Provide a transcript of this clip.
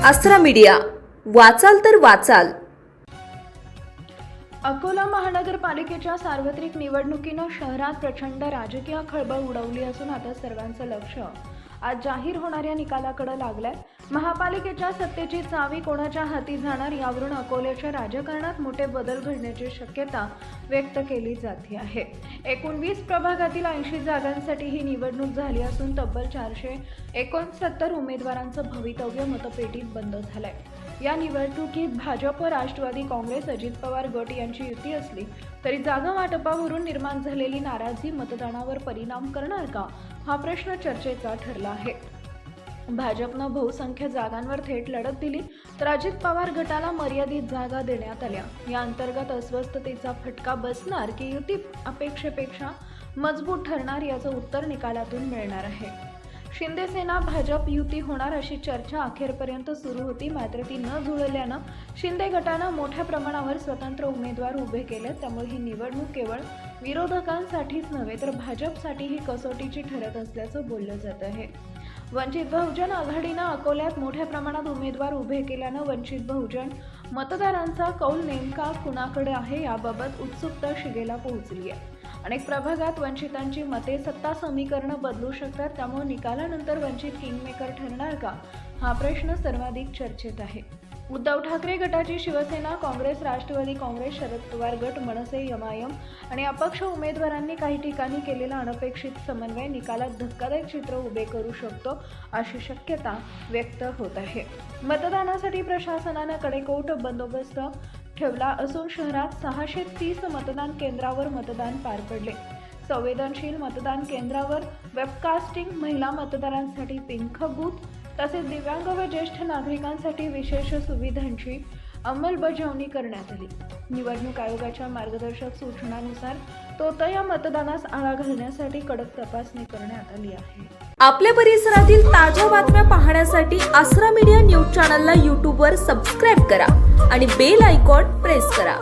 आसरा मीडिया, वाचाल तर वाचाल। अकोला महानगरपालिकेच्या सार्वत्रिक निवडणुकीनं शहरात प्रचंड राजकीय खळबळ उडवली असून आता सर्वांचं लक्ष आज जाहीर होणाऱ्या निकालाकडे लागलंय। महापालिकेच्या सत्तेची चावी कोणाच्या हाती जाणार यावरून अकोल्याच्या राजकारणात मोठे बदल घडण्याची शक्यता व्यक्त केली जाते आहे। एकूण 20 प्रभागातील 80 जागांसाठी ही निवडणूक झाली असून तब्बल 469 उमेदवारांचं भवितव्य मतपेटीत बंद झालंय। या निवडणुकीत भाजप, राष्ट्रवादी काँग्रेस, अजित पवार गट यांची युती असली तरी जागा वाटपावरून निर्माण झालेली नाराजी मतदानावर परिणाम करणार का, हा प्रश्न चर्चेचा ठरला आहे। भाजपनं बहुसंख्य जागांवर थेट लढत दिली तर अजित पवार गटाला मर्यादित जागा देण्यात आल्या। या अंतर्गत अस्वस्थतेचा फटका बसणार की युती अपेक्षेपेक्षा मजबूत ठरणार याचं उत्तर निकालातून मिळणार आहे। शिंदे सेना भाजप युती होणार अशी चर्चा अखेरपर्यंत सुरू होती, मात्र ती न जुळल्यानं शिंदे गटानं मोठ्या प्रमाणावर स्वतंत्र उमेदवार उभे केले। त्यामुळे ही निवडणूक केवळ विरोधकांसाठीच नव्हे तर भाजपसाठीही कसोटीची ठरत असल्याचं बोललं जात आहे। वंचित बहुजन आघाडीनं अकोल्यात मोठ्या प्रमाणात उमेदवार उभे केल्यानं वंचित बहुजन मतदारांचा कौल नेमका कुणाकडे आहे याबाबत उत्सुकता शिगेला पोहोचली आहे। अनेक प्रभागात वंचितांची मते सत्ता समीकरणं बदलू शकतात, त्यामुळे निकालानंतर वंचित किंगमेकर ठरणार का, हा प्रश्न सर्वाधिक चर्चेत आहे। उद्धव ठाकरे गटाची शिवसेना, काँग्रेस, राष्ट्रवादी काँग्रेस, शरद पवार गट, मनसे, एमआयएम आणि अपक्ष उमेदवारांनी काही ठिकाणी केलेला अनपेक्षित समन्वय निकालात धक्कादायक चित्र उभे करू शकतो अशी शक्यता व्यक्त होत आहे। मतदानासाठी प्रशासनानं कडेकोट बंदोबस्त ठेवला असून शहरात 630 मतदान केंद्रावर मतदान पार पडले। संवेदनशील मतदान केंद्रावर वेबकास्टिंग, महिला मतदारांसाठी पिंक बूथ तसेच दिव्यांग व ज्येष्ठ नागरिकांसाठी विशेष सुविधांची अंमलबजावणी करण्यात आली। निवडणूक आयोगाच्या मार्गदर्शक सूचनांनुसार तोतया मतदानास आळा घालण्यासाठी कडक तपासणी करण्यात आली आहे। आपल्या परिसरातील ताज्या बातम्या पाहण्यासाठी आसरा मीडिया न्यूज चॅनलला यूट्यूबवर सबस्क्राईब करा आणि बेल आयकॉन प्रेस करा।